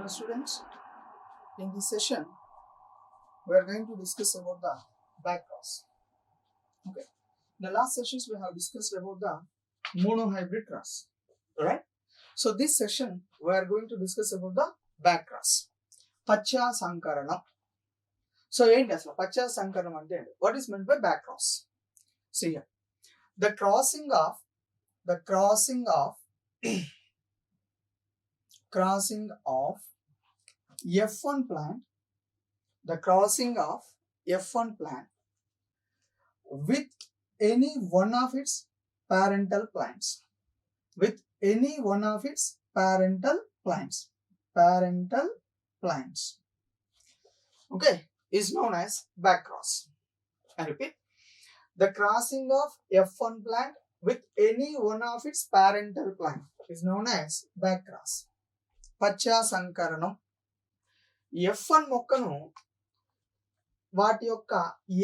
Hello students, in this session we are going to discuss about the backcross. Okay, in the last sessions we have discussed about the monohybrid cross. Right? So this session we are going to discuss about the backcross. Pacha Sankaranam. So Pacha Sankaranam ante what is meant by backcross? See here, the crossing of F1 plant, the crossing of F1 plant with any one of its parental plants, okay, is known as backcross. I repeat, the crossing of F1 plant with any one of its parental plant is known as backcross. Pacha Sankaranam. F1 మొక్కను వాటి యొక్క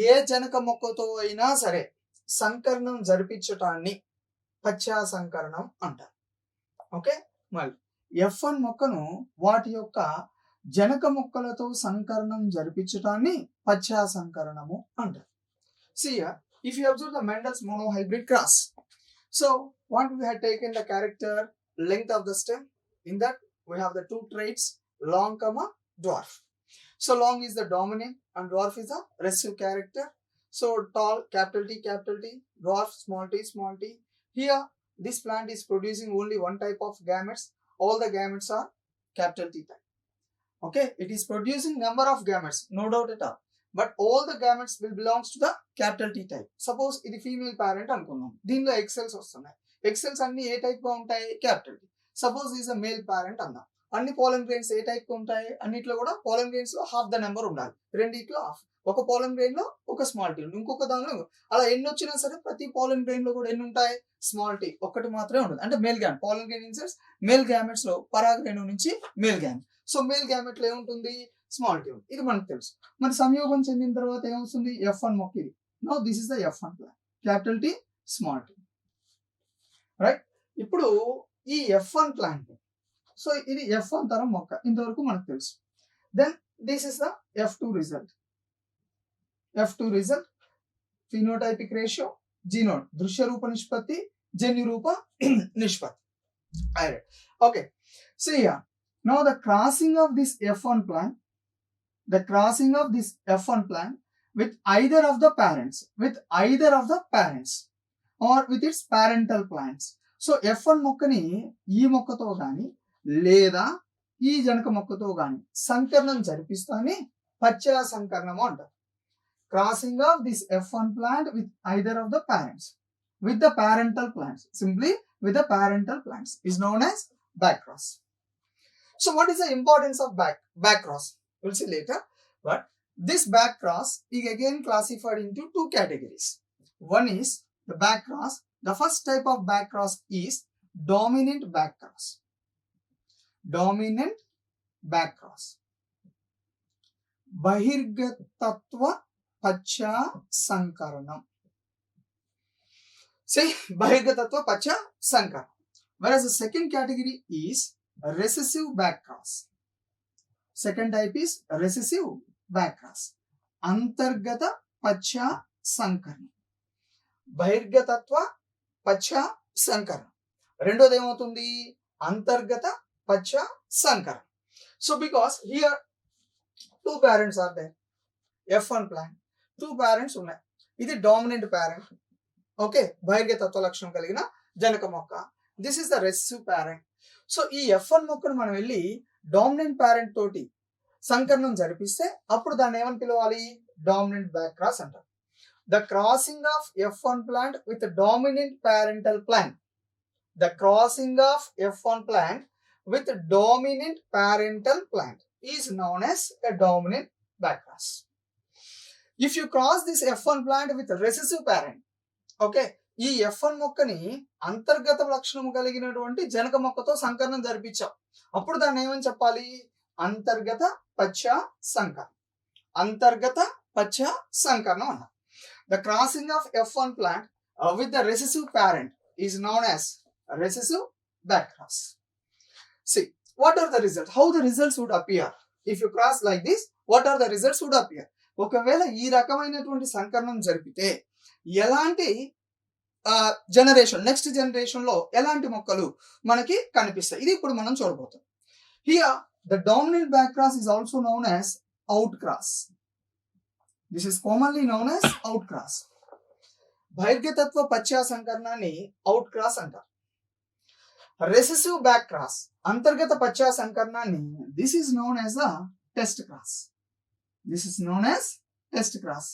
ఏ జనక మొక్కతో అయినా సరే సంకరణం జరిపించటాన్ని పచ్చా సంకరణం అంటారు. Okay, మళ్ళీ F1 మొక్కను వాటి యొక్క జనక మొక్కలతో సంకరణం జరిపించటాన్ని పచ్చా సంకరణము అంటారు. See here, if you observe the Mendel's monohybrid cross, so what we have taken the character length of the stem. In that we have the two traits, long comma dwarf. So long is the dominant and dwarf is the recessive character. So tall, capital T, dwarf, small t. Here this plant is producing only one type of gametes. All the gametes are capital T type. Okay, it is producing number of gametes, no doubt at all. But all the gametes will belongs to the capital T type. Suppose ఇది female parent అనుకుందాం, దీనిలో excels వస్తున్నాయి. Excels అన్ని ఏ type గా ఉంటాయి? Capital T. Suppose is a male parent అందాం, అన్ని పోలన్ grains ఏ type గా ఉంటాయి? అన్నిట్లో కూడా పోలన్ గ్రెయిన్స్ లో హాఫ్ ద నెంబర్ ఉండాలి, రెండిట్లో హాఫ్. ఒక పోలన్ గ్రెయిన్ లో ఒక స్మాల్ టీ, ఇంకొక దానిలో అలా ఎన్ని వచ్చినా సరే ప్రతి పోలన్ గ్రెయిన్ లో కూడా ఎన్ని ఉంటాయి? స్మాల్ టీ ఒకటి మాత్రమే ఉంటుంది. అంటే మేల్ గ్యామెట్, పోలన్ గ్రెయిన్ ఇన్సెట్స్ మేల్ గ్యామెట్స్ లో పరాగరేణు నుంచి male gamete. So male gamete లో ఏముంటుంది? Small T. ఇది మనకు తెలుసు. మరి సంయోగం చెందిన తర్వాత ఏమవుతుంది? F1 మొక్క ఇది. Now this is the F1 plant, capital T, small T. Right, ఇప్పుడు ఈ F1 ప్లాంట్, సో ఇది F1 తరం మొక్క, ఇంతవరకు మనకు తెలుసు. Then this is the F2 result. Phenotypic ratio, genotype, దృశ్య రూప నిష్పత్తి, జన్యు రూప నిష్పత్తి. Okay, so here now the crossing of this F1 plant with either of the parents or with its parental plants. So F1 మొక్కని ఈ మొక్కతో గాని లేదా ఈ జనక మొక్కతో గాని సంకరణం జరిపిస్తానే పచ్చా సంకరణము అంటారు. Crossing of this F1 plant with either of the parents, with the parental plants, simply with the parental plants, is known as backcross. So what is the importance of backcross? We'll see later. But this backcross is again classified into two categories. One is the backcross. The first type of backcross is dominant backcross. Bahirgatatva Pacha Sankaranam. See, Bahirgatatva Pacha Sankaranam. Whereas the second category is recessive backcross. Second type is recessive backcross. Antargata Pacha Sankaranam. Bahirgatatva Pacha Sankaranam. రెండోది ఏమవుతుంది? అంతర్గత పచ్చ సంకరణం. So because here two parents are there, F1 plant, two parents ఉన్నాయి. ఇది dominant parent, okay, బహిర్గతత్వ లక్షణం కలిగిన జనక మొక్క. This is the recessive parent. So ఈ F1 మొక్కను మనం వెళ్ళి డామినెంట్ పేరెంట్ తోటి సంకరణం జరిపిస్తే అప్పుడు దాన్ని ఏమని పిలవాలి? డామినెంట్ బ్యాక్క్రాస్ అంటారు. The crossing of F1 plant with dominant parental plant, the crossing of F1 plant with dominant parental plant is known as a dominant backcross. If you cross this F1 plant with recessive parent, okay, ఈ F1 మొక్కని అంతర్గత లక్షణం కలిగినటువంటి జనక మొక్కతో సంకరణం జరిపించాం, అప్పుడు దాన్ని ఏమని చెప్పాలి? అంతర్గత పచ్చ సంకరణం. అన్న. The crossing of F1 plant with the recessive parent is known as recessive backcross. See, what are the results? How the results would appear? If you cross like this, what are the results would appear? ఒకవేళ ఈ రకమైనటువంటి సంకరణం జరిపితే ఎలాంటి generation, next generation లో ఎలాంటి మొక్కలు మనకి కనిపిస్తాయి, ఇది ఇప్పుడు మనం చూడబోతాం. Here the dominant back cross is also known as out cross. This is commonly known as out cross. బహిర్గతత్వ పశ్చా సంకరణాన్ని అవుట్ క్రాస్ అంటారు. రెసెసివ్ బ్యాక్ క్రాస్, అంతర్గత పశ్చా సంకరణాన్ని this is known as a test cross. This is known as test cross,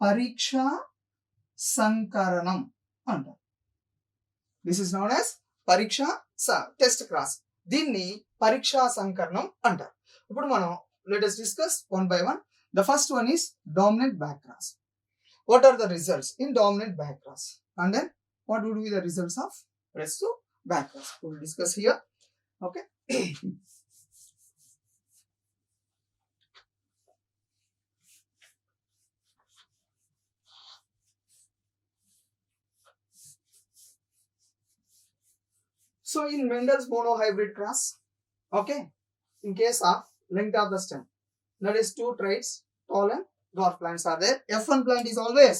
పరీక్షా సంకరణం అంటారు. దిస్ ఇస్ నోన్ యాజ్ పరీక్షా టెస్ట్ క్రాస్, దీన్ని పరీక్షా సంకరణం అంటారు. ఇప్పుడు మనం let us discuss one by one. The first one is dominant back cross. What are the results in dominant back cross, and then what would be the results of recessive back cross? We will discuss here. Okay. So in Mendel's monohybrid cross, okay, in case of length of the stem, that is two traits, tall and dwarf plants are there. F1 plant is always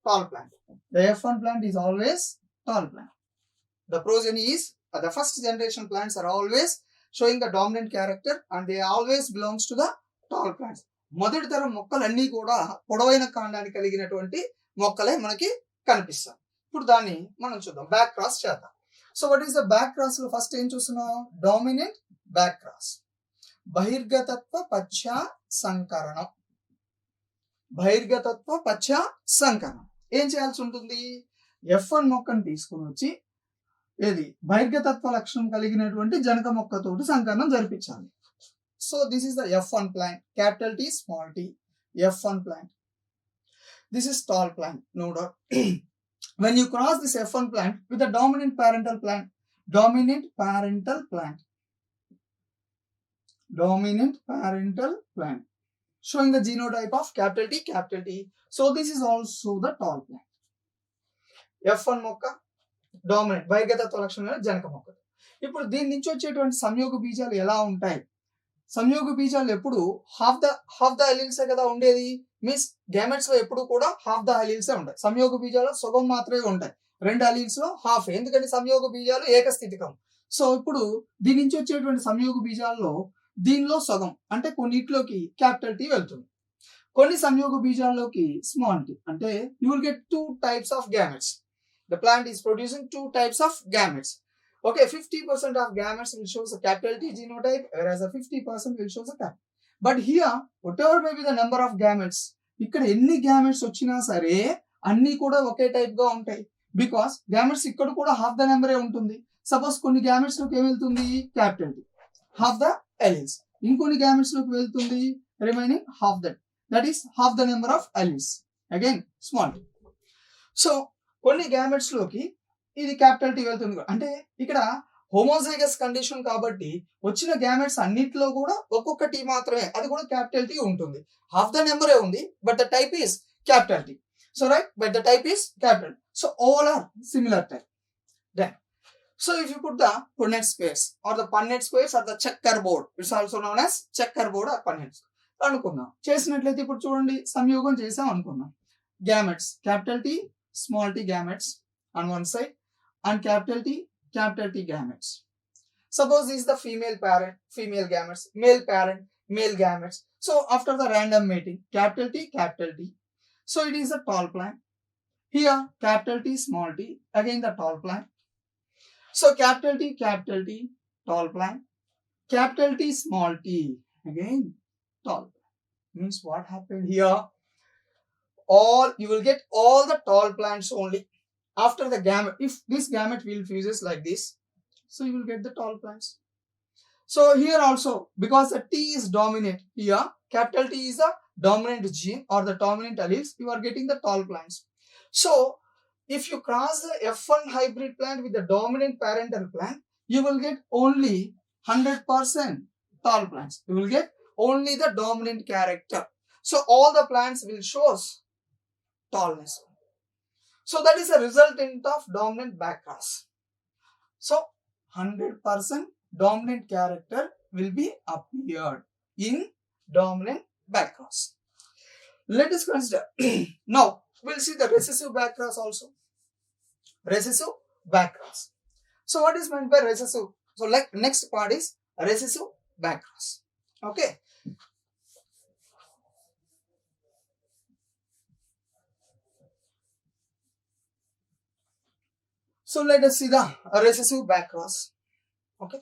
tall plant. The F1 plant is always tall plant. The progeny is the first generation plants are always showing the dominant character, and they always belongs to the tall plants. మొదటి తరం మొక్కలన్నీ కూడా పొడవైన కాండాన్ని కలిగినటువంటి మొక్కలే మనకి కనిపిస్తాయి. ఇప్పుడు దాన్ని మనం చూద్దాం, బ్యాక్ క్రాస్ చేద్దాం. So what is the back cross లో ఫస్ట్ ఏం చూస్తున్నాం? డామినెంట్ బ్యాక్ క్రాస్, బహిర్గతత్వ పశ్చా సంకరణం. బహిర్గతత్వ పశ్చా సంకరణం ఏం చేయాల్సి ఉంటుంది? F1 మొక్కను తీసుకుని వచ్చి ఏది బహిర్గతత్వ లక్షణం కలిగినటువంటి జనక మొక్కతోటి సంకరణం జరిపించాలి. So this is the F1 plant, capital T small t, F1 plant. This is tall plant, no doubt. When you cross this F1 plant with the dominant parental plant, dominant parental plant showing the genotype of capital T. So this is also the tall plant. F1 మొక్క dominant బహిర్గతత్వ లక్షణాలు జనక మొక్క. ఇప్పుడు దీని నుంచి వచ్చేటువంటి సంయోగ బీజాలు ఎలా ఉంటాయి? సంయోగ బీజాలు ఎప్పుడు హాఫ్ ద అలీల్సే కదా ఉండేది. మీన్స్ గ్యామెట్స్ లో ఎప్పుడు కూడా హాఫ్ ద అలీల్సే ఉంటాయి. సంయోగ బీజాలు సగం మాత్రమే ఉంటాయి, రెండు అలీల్స్ లో హాఫ్, ఎందుకంటే సంయోగ బీజాలు ఏకస్థితికం. సో ఇప్పుడు దీని నుంచి వచ్చేటువంటి సంయోగ బీజాల్లో దీనిలో సగం అంటే కొన్నిట్లోకి క్యాపిటల్ టీ వెళ్తుంది, కొన్ని సంయోగ బీజాల్లోకి స్మాల్ టీ. అంటే you will get two types of gametes. The plant is producing two types of gametes. Okay, 50% of gametes will show a capital T genotype, whereas a 50% will show a capital. But here, whatever may be the number of gametes, ఇక్కడ ఎన్ని gametes వచ్చినా సరే అన్ని కూడా ఒకే type గా ఉంటాయి. Because gametes ఇక్కడ కూడా హాఫ్ ద నెంబరే ఉంటుంది. సపోజ్ కొన్ని gametes లోకి ఏం వెళ్తుంది? Capital T, half the alleles. ఇంకొన్ని gametes లోకి వెళ్తుంది remaining half that is half the number of alleles, again small T. So కొన్ని గ్యామెట్స్ లోకి ఇది క్యాపిటల్ టీ వెళ్తుంది. అంటే ఇక్కడ హోమోజైగస్ కండిషన్ కాబట్టి వచ్చిన గ్యామెట్స్ అన్నిట్లో కూడా ఒక్కొక్క టీ మాత్రమే, అది కూడా క్యాపిటల్ టీ ఉంటుంది. హాఫ్ ద నెంబరే ఉంది, but the type is capital T. So right, but the type is capital. So all are similar type. Then so if you put the Punnett squares or the Punnett squares or the checkerboard, it's also known as checkerboard or Punnett అనుకుందాం. చేసినట్లయితే ఇప్పుడు చూడండి, సంయోగం చేసాం అనుకుందాం. Gametes capital T small t gametes on one side and capital T gametes. Suppose this is the female parent, female gametes, male parent, male gametes. So after the random mating, capital T. So it is a tall plant. Here capital T small t, again the tall plant. So capital T tall plant, capital T small t, again tall plant. Means what happened here? You will get all the tall plants only after the gamete. If this gamete will fuses like this, so you will get the tall plants. So here also, because the T is dominant here, capital T is the dominant gene or the dominant alleles, you are getting the tall plants. So if you cross the F1 hybrid plant with the dominant parental plant, you will get only 100% tall plants. You will get only the dominant character. So all the plants will show tallness. So that is a resultant of dominant back cross. So 100% dominant character will be appeared in dominant backcross. Let us consider now we'll see the recessive backcross also. Recessive backcross. So what is meant by recessive? So like next part is recessive backcross. Okay. So let us see the recessive backcross. Okay.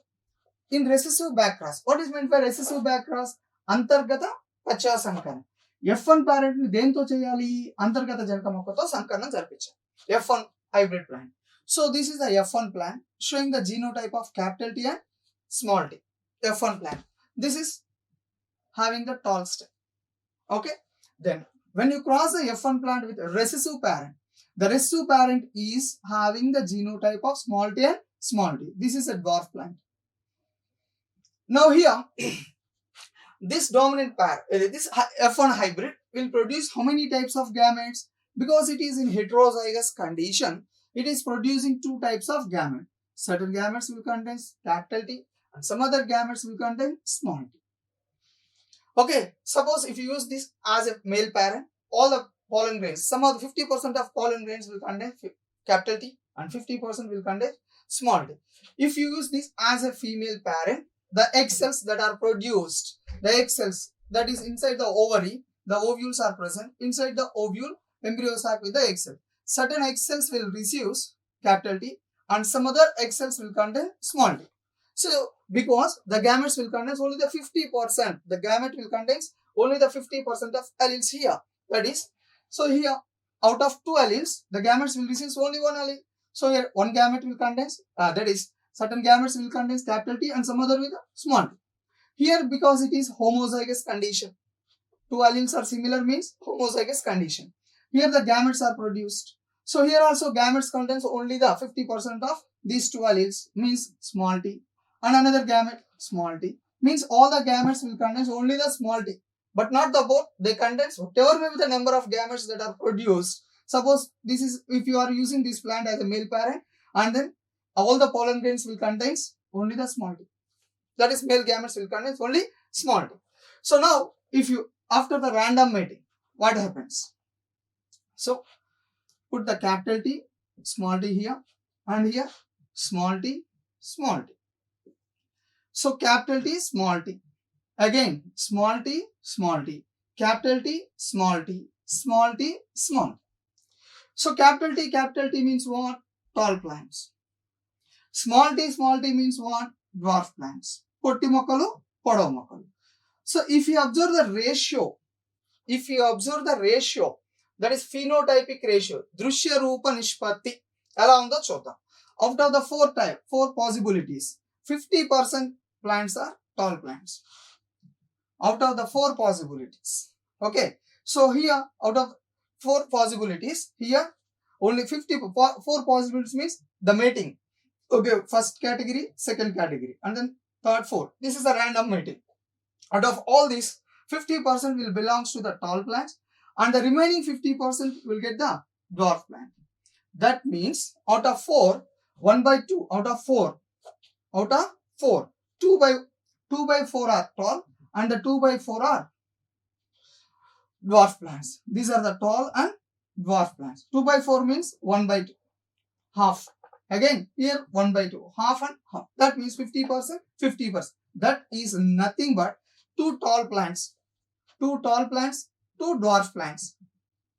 In recessive backcross, what is meant by recessive backcross? Antargata pacha sankaran. F1 parent ni dento cheyali antargata janaka mokkతో సంకరణం జరిపించాలి. F1 hybrid plant. So this is the F1 plant showing the genotype of capital T and small t. F1 plant. This is having the tall stem. Okay. Then when you cross the F1 plant with a recessive parent, the recessive parent is having the genotype of small t and small t. This is a dwarf plant. Now here, this dominant pair, this F1 hybrid will produce how many types of gametes? Because it is in heterozygous condition, it is producing two types of gametes. Certain gametes will contain capital T and some other gametes will contain small t. Okay, suppose if you use this as a male parent, all the pollen grains, some of the 50% of pollen grains will contain capital T and 50% will contain small t. If you use this as a female parent, the egg cells that are produced, the egg cells that is inside the ovary, the ovules are present. Inside the ovule, embryo sac with the egg cell. Certain egg cells will receive capital T and some other egg cells will contain small t. So, because the gametes will contain only the 50%, the gamete will contain only the 50% of alleles here. That is, so here out of two alleles, the gametes will receive only one allele. So here one gamete will contain, that is, certain gametes will contain capital T and some other with small t. Here because it is homozygous condition, two alleles are similar means homozygous condition. Here the gametes are produced. So here also gametes contains only the 50% of these two alleles means small t and another gamete small t means all the gametes will contain only the small t but not the both. They contain whatever may be the number of gametes that are produced. Suppose this is if you are using this plant as a male parent and then all the pollen grains will contain only the small t. That is male gametes will contain only small t. So now if you after the random mating, what happens? So put the capital T, small t here and here small t, small t. So capital T, small t. Again small t, small t. Capital T, small t, small t, small t. So capital T means what? Tall plants. Small t means what? Dwarf plants. Potti mokkalu, podavu mokkalu. So if you observe the ratio, that is phenotypic ratio, Drushya Rupa Nishpatti, ela undo chuddam. Out of the four possibilities, 50% plants are tall plants. Out of the four possibilities. Okay. So here, out of four possibilities, here only 4 possibilities means the mating. Okay, first category, second category, and then third, fourth. This is a random mating. Out of all these, 50% will belongs to the tall plants and the remaining 50% will get the dwarf plant. That means out of 4, 1 by 2, out of 4, 2 by 4 are tall and the 2 by 4 are dwarf plants. These are the tall and dwarf plants. 2 by 4 means 1 by 2, half. Again here 1 by 2, half and half. That means 50%, 50%. That is nothing but 2 tall plants, 2 dwarf plants.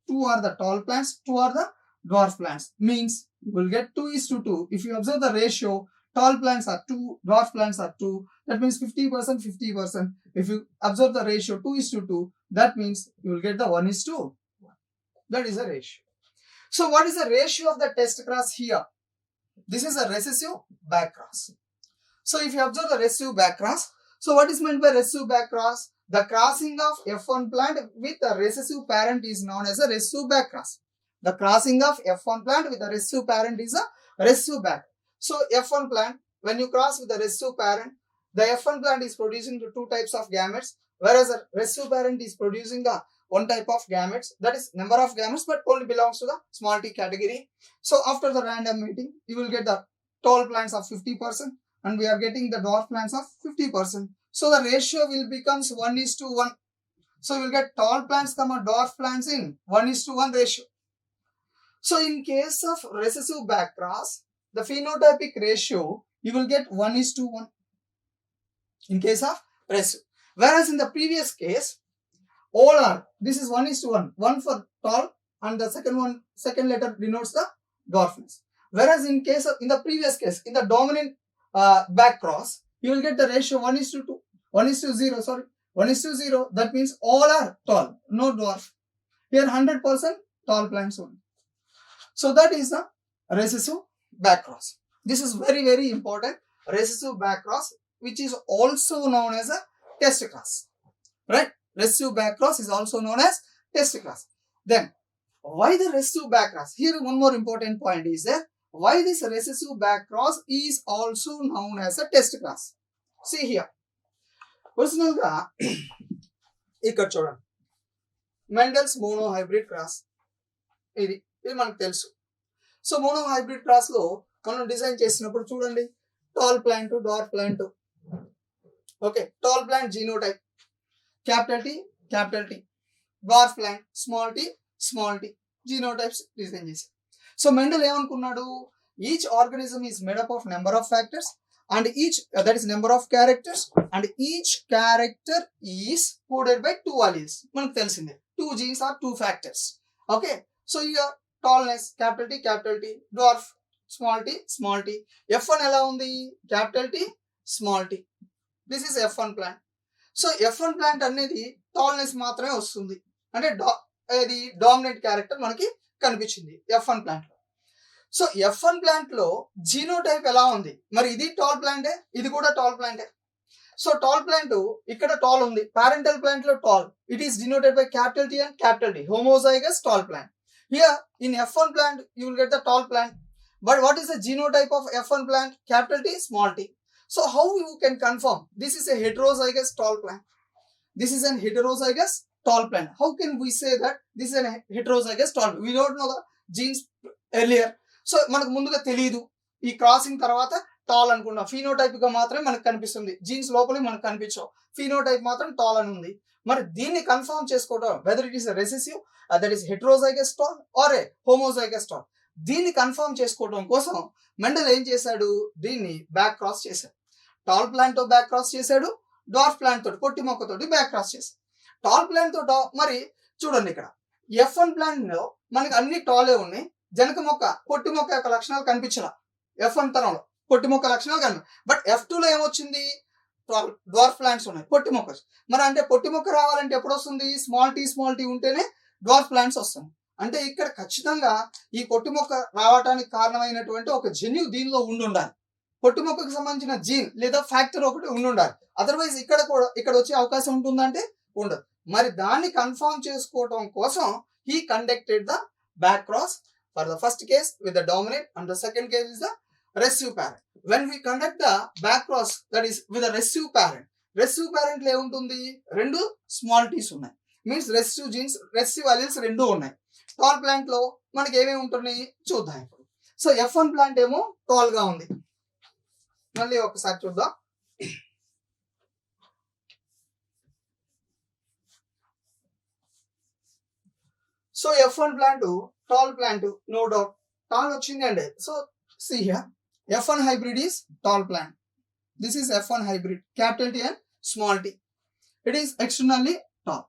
2 are the tall plants, 2 are the dwarf plants. Means you will get 2:2. If you observe the ratio, tall plants are 2, dwarf plants are 2. That means 50%, 50%. If you observe the ratio 2:2, that means you will get the 1:1. That is the ratio. So what is the ratio of the test cross here? This is a recessive backcross. So if you observe the recessive backcross, so what is meant by recessive backcross? The crossing of F1 plant with a recessive parent is known as a recessive backcross. The crossing of F1 plant with a recessive parent is a recessive back. So F1 plant, when you cross with a recessive parent, the F1 plant is producing the 2 types of gametes, whereas a recessive parent is producing the 1 type of gametes, that is number of gametes but only belongs to the small t category. So after the random mating, you will get the tall plants of 50% and we are getting the dwarf plants of 50%. So the ratio will becomes 1:1. So you will get tall plants comma dwarf plants in 1:1 ratio. So in case of recessive backcross, the phenotypic ratio you will get 1:1 in case of recessive. Whereas in the previous case, all are, this is 1:1, one for tall and the second letter denotes the dwarfness. Whereas in the previous case, in the dominant backcross, you will get the ratio 1:2, 1:0, sorry, 1:0. That means all are tall, no dwarf. Here 100% tall plants only. So that is the recessive backcross. This is very, very important. Recessive backcross, which is also known as a test cross, right? Recessive backcross is also known as test cross. Then, why the recessive backcross? Here one more important point is that why this recessive backcross is also known as a test cross. See here. Personal ga ఇక్కడ చూడండి, Mendel's mono hybrid cross ఇది మనకు తెలుసు. So mono hybrid cross లో మనం design చేసినప్పుడు చూడండి, tall plant, dwarf plant. Okay, tall plant genotype capital T, dwarf plant small T genotypes design చేశారు. సో మెండల్ ఏమనుకున్నాడు, each organism is made up of number of factors and each that is number of characters and each character is coded by 2 alleles. మనకు తెలిసిందే, 2 genes are 2 factors. Okay, so here tallness capital T, dwarf small t. F1 ఎలా ఉంది, capital T small t. This is F1 plant. So F1 plant అనేది tallness మాత్రమే వస్తుంది, అంటే ఇది dominant character మనకి కనిపించింది F1 plant లో. సో F1 ప్లాంట్ లో జీనోటైప్ ఎలా ఉంది, మరి ఇది టాల్ ప్లాంటే, ఇది కూడా టాల్ ప్లాంటే. సో టాల్ ప్లాంట్ ఇక్కడ టాల్ ఉంది, పారెంటల్ ప్లాంట్ లో tall, it is denoted by capital T and capital T, homozygous tall plant. Here in F1 plant you will get the tall plant, but what is the genotype of F1 plant? Capital T small t. So how you can confirm this is a heterozygous tall plant? This is an heterozygous tall plant. How can we say that this is a heterozygous tall plant? We don't know the genes earlier. So మనకు ముందుగా తెలియదు, ఈ crossing తర్వాత tall అనుకున్నాం, phenotype గా మాత్రమే మనకు కనిపిస్తుంది, జీన్స్ లోపలి మనకు కనిపించవు, ఫీనోటైప్ మాత్రం టాల్ అని ఉంది. మరి దీన్ని కన్ఫర్మ్ చేసుకోవడం, whether it is recessive, that is heterozygous tall or a homozygous tall, దీన్ని కన్ఫర్మ్ చేసుకోవడం కోసం మెండల్ ఏం చేశాడు, దీన్ని బ్యాక్ క్రాస్ చేశాడు. టాల్ ప్లాంట్ తో బ్యాక్ క్రాస్ చేశాడు, డార్ఫ్ ప్లాంట్ తోటి, పొట్టి మొక్కతోటి బ్యాక్ క్రాస్ చేశాడు. టాల్ ప్లాంట్ తో మరి చూడండి, ఇక్కడ F1 ప్లాంట్ లో మనకి అన్ని టాలే ఉన్నాయి, జనక మొక్క పొట్టి మొక్క యొక్క లక్షణాలు కనిపించలా. F1 తరంలో పొట్టి మొక్క లక్షణాలు కనిపి, బట్ F2 లో ఏమొచ్చింది, డ్వార్ఫ్ ప్లాంట్స్ ఉన్నాయి, పొట్టి మొక్క. మరి అంటే పొట్టి మొక్క రావాలంటే ఎప్పుడు వస్తుంది, స్మాల్ టీ ఉంటేనే డ్వార్ఫ్ ప్లాంట్స్ వస్తుంది. అంటే ఇక్కడ ఖచ్చితంగా ఈ పొట్టి మొక్క రావడానికి కారణమైనటువంటి ఒక జన్యు దీనిలో ఉండాలి, పొట్టి మొక్కకు సంబంధించిన జీన్ లేదా ఫ్యాక్టర్ ఒకటి ఉండాలి. అదర్వైజ్ ఇక్కడ వచ్చే అవకాశం ఉంటుందంటే ఉండదు. మరి దాన్ని కన్ఫర్మ్ చేసుకోవడం కోసం he conducted the back cross for the first case with the dominant and the second case is the recessive parent. When we conduct the back cross, that is with the recessive parent లో ఏముంటుంది, రెండు small teas ఉన్నాయి, means recessive jeans, recessive alleles రెండు ఉన్నాయి. Tall plant లో మనకి ఏమేమి ఉంటున్నాయి చూద్దాం ఇప్పుడు. సో F1 ప్లాంట్ ఏమో టాల్ గా ఉంది, మళ్ళీ ఒకసారి చూద్దాం. So F1 plant tall plant, no doubt tall వచ్చింది అండి. So see here, F1 hybrid is tall plant. This is F1 hybrid, capital T and small t. It is externally tall.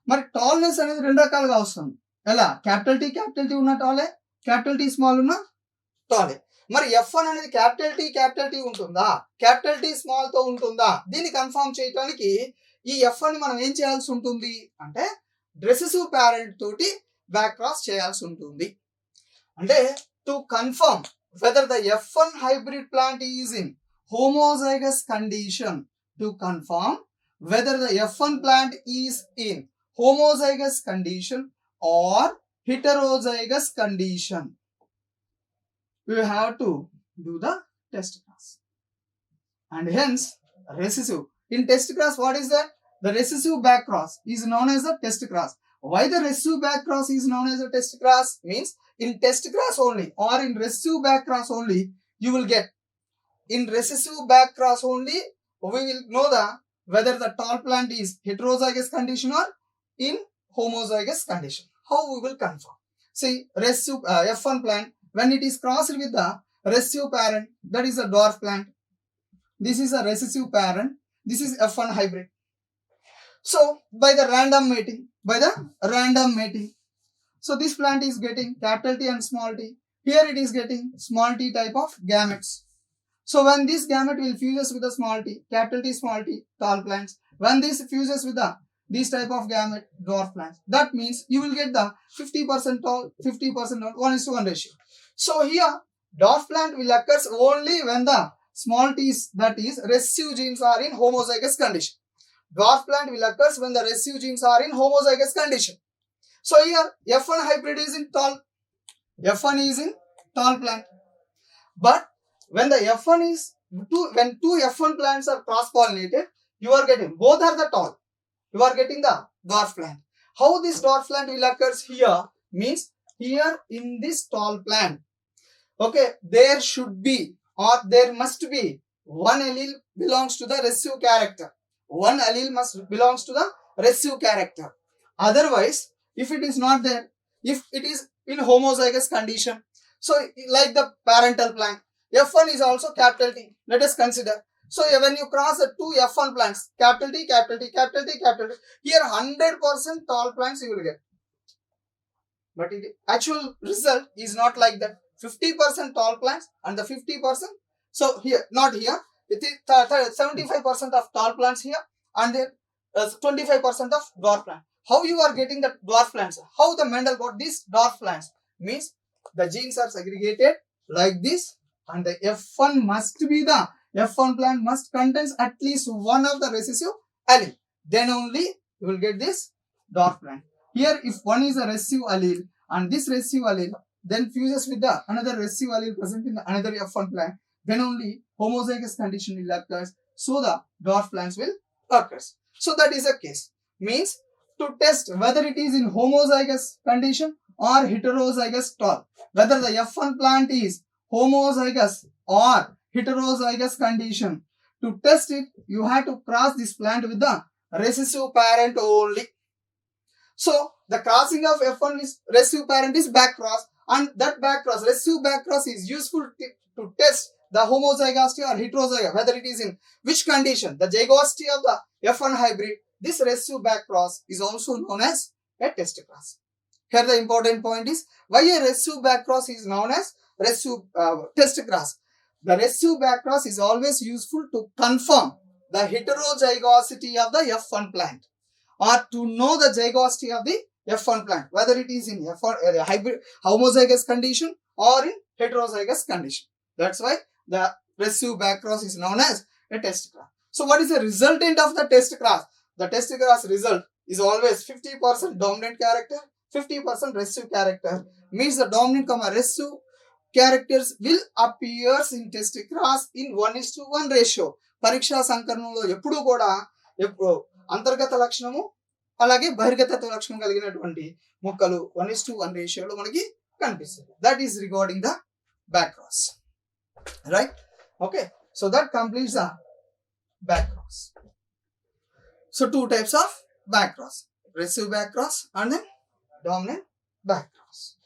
మరి టాల్నెస్ అనేది రెండు రకాలుగా వస్తుంది, ఎలా, క్యాపిటల్ టీ ఉన్న టాలే, capital T small ఉన్న టాలే. మరి F1 అనేది క్యాపిటల్ టీ ఉంటుందా, క్యాపిటల్ T స్మాల్ తో ఉంటుందా, దీన్ని కన్ఫర్మ్ చేయడానికి ఈ F1 మనం ఏం చేయాల్సి ఉంటుంది అంటే రెసెసివ్ ప్యారెంట్ తోటి బ్యాక్ క్రాస్ చేయాల్సి ఉంటుంది. అంటే to confirm whether the F1 hybrid plant is in homozygous condition, to confirm whether the F1 plant is in homozygous condition or heterozygous condition, we have to do the test cross. And hence recessive in test cross, what is that, the recessive back cross is known as the test cross. Why the recessive back cross is known as a test cross means, in test cross only or in recessive back cross only you will get, in recessive back cross only we will know whether the tall plant is heterozygous condition or in homozygous condition. How we will confirm? See, recessive F1 plant, when it is crossed with the recessive parent, that is a dwarf plant. This is a recessive parent. This is F1 hybrid. So by the random mating, so this plant is getting capital T and small t. Here it is getting small t type of gametes. So when this gamete will fuses with the small t, capital T, small t, tall plants. When this fuses with this type of gamete, dwarf plants. That means you will get the 50% tall, 50% tall, 1:1 ratio. So here dwarf plant will occur only when the small t's, that is recessive genes, are in homozygous condition. Dwarf plant will occur when the recessive genes are in homozygous condition. So here F1 hybrid is in tall, F1 is in tall plant. But when the F1 is when two F1 plants are cross-pollinated, you are getting both are the tall. You are getting the dwarf plant. How this dwarf plant will occur here means here in this tall plant, okay, there should be or there must be one allele belongs to the recessive character. One allele must belongs to the recessive character. Otherwise, if it is not there, if it is in homozygous condition, so like the parental plant, F1 is also capital T. Let us consider. So when you cross the two F1 plants, capital T, capital T, capital T, capital T, here 100% tall plants you will get. But the actual result is not like that. 50% tall plants and the 50%. So here, not here. It is 75% of tall plants here and then 25% of dwarf plant. How you are getting the dwarf plants? How the Mendel got these dwarf plants? Means the genes are segregated like this, and the F1 must be the F1 plant must contains at least one of the recessive allele. Then only you will get this dwarf plant. Here, if one is a recessive allele and this recessive allele then fuses with the another recessive allele present in the another F1 plant, then only homozygous condition will occur. So the dwarf plants will occur. So that is a case. Means to test whether it is in homozygous condition or heterozygous tall, whether the F1 plant is homozygous or heterozygous condition. To test it, you have to cross this plant with the recessive parent only. So the crossing of F1 is recessive parent is back cross, and that back cross, recessive back cross, is useful to test the homozygosity or heterozygous, whether it is in which condition, the zygosity of the F1 hybrid. This recessive back cross is also known as a test cross. Here the important point is why a recessive back cross is known as recessive test cross. The recessive back cross is always useful to confirm the heterozygosity of the F1 plant or to know the zygosity of the F1 plant, whether it is in F1 hybrid homozygous condition or in heterozygous condition. That's why the recessive back cross is known as a test cross. So what is the resultant of the test cross? The test cross result is always 50% dominant character, 50% recessive character. Means the dominant recessive characters will appears in test cross in 1:1 ratio. పరీక్షా సంకరణంలో ఎప్పుడు కూడా అంతర్గత లక్షణము అలాగే బహిర్గత లక్షణం కలిగినటువంటి మొక్కలు 1:1 రేషియోలో మనకి కనిపిస్తుంది. That is regarding the back cross. Right? Okay. So that completes the back cross. So two types of back cross. Recessive back cross and then dominant back cross.